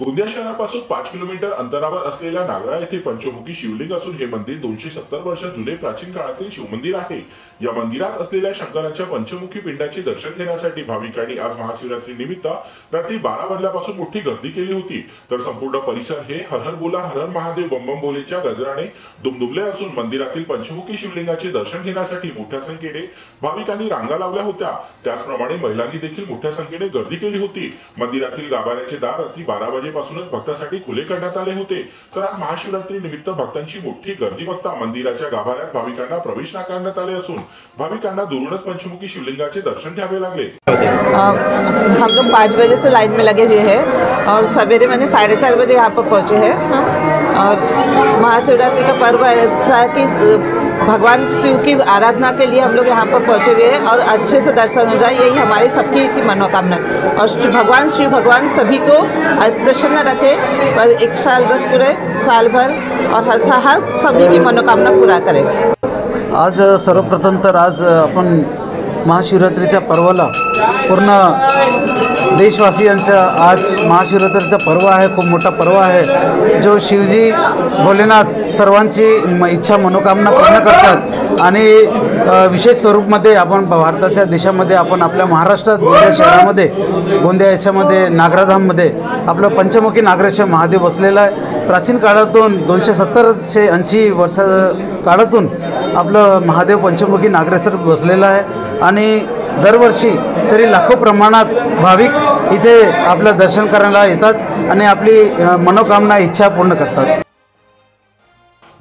गोंदिया शहरापासून 5 किलोमीटर अंतरावर असलेल्या नागरा येथे पंचमुखी शिवलिंग असून हे मंदिर 270 वर्ष जुने प्राचीन काळातील शिवमंदिर आहे। या मंदिरात असलेल्या शंकराच्या पंचमुखी पिंडाचे दर्शन घेण्यासाठी भाविकांनी आज महाशिवरात्री निमित्त रात्री 12 वाजल्यापासून मोठी गर्दी केली होती। तर संपूर्ण परिसर हे हर हर बोला हर हर महादेव बम बम बोलेच्या गजराने दुमदुमले असून मंदिरातील पंचमुखी शिवलिंगाचे दर्शन घेण्यासाठी मोठ्या संख्येने भाविकांनी रांगा लावल्या होत्या। त्याचप्रमाणे महिलांनी देखील मोठ्या संख्येने गर्दी केली होती। मंदिरातील गाभाऱ्याचे दार रात्री 12 वाजेपासूनच भक्तांसाठी खुले करण्यात आले होते। तर आज महाशिवरात्री निमित्त भक्तांची मोठी गर्दी बघता मंदिराच्या गाभाऱ्यात भाविकांना प्रवेश नाकारण्यात आले असून भाविकांना दुरूनच पंचमुखी शिवलिंगाचे दर्शन घ्यावे लागले। हम लोग 5 बजे से लाइन में लगे हुए हैं और सवेरे मैंने 4:30 बजे यहाँ पर पहुँचे हैं। और महाशिवरात्रि का पर्व ऐसा है कि भगवान शिव की आराधना के लिए हम लोग यहाँ पर पहुँचे हुए हैं और अच्छे से दर्शन हो जाए, यही हमारी सबकी की मनोकामना। और शिव भगवान सभी को प्रसन्न रखे, एक साल तक पूरे साल भर और हर सभी की मनोकामना पूरा करे। आज सर्वप्रथम तर आज आपण महाशिवरात्रीच्या पर्वाला पूर्ण देशवासियांचा आज महाशिवरात्रीचा पर्व आहे, खूप मोठा पर्व आहे जो शिवजी भोलेनाथ सर्वांची इच्छा मनोकामना पूर्ण करतात। आणि विशेष स्वरूपमध्ये आपण भारताच्या देशामध्ये आपण आपल्या महाराष्ट्रात गोंदिया शहरामध्ये गोंदिया याच्यामध्ये नागराधाममध्ये आपलं पंचमुखी नागरेश्वर महादेव बसलेला आहे। प्राचीन काळातून 270-80 वर्ष काळातून आपलं महादेव पंचमुखी नागरेश्वर बसलेला आहे आणि दरवर्षी तरी लाखो प्रमाणात भाविक इथे आपलं दर्शन करायला येतात आणि आपली मनोकामना इच्छा पूर्ण करतात।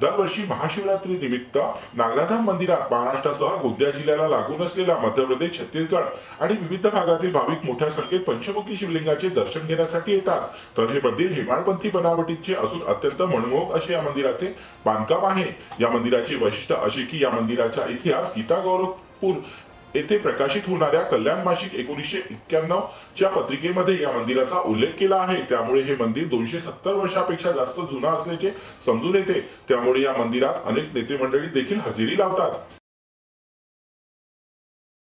दरवर्षी महाशिवरात्री निमित्त नागराधाम मंदिरात महाराष्ट्रासह गोंदिया जिल्ह्याला लागून असलेल्या मध्य प्रदेश, छत्तीसगड आणि विविध भागातील भाविक मोठ्या संख्येत पंचमुखी शिवलिंगाचे दर्शन घेण्यासाठी येतात। तर हे मंदिर हेमाडपंथी बनावटीचे असून अत्यंत मनमोहक असे या मंदिराचे बांधकाम आहे। या मंदिराचे वैशिष्ट्य असे की या मंदिराचा इतिहास गीता गौरवपूर येथे प्रकाशित होणाऱ्या कल्याण मासिक 1991 च्या पत्रिकेमध्ये या मंदिराचा उल्लेख केला आहे। त्यामुळे हे मंदिर 270 वर्षापेक्षा जास्त जुना असल्याचे समजून येते। त्यामुळे या मंदिरात अनेक नेते मंडळी देखील हजेरी लावतात।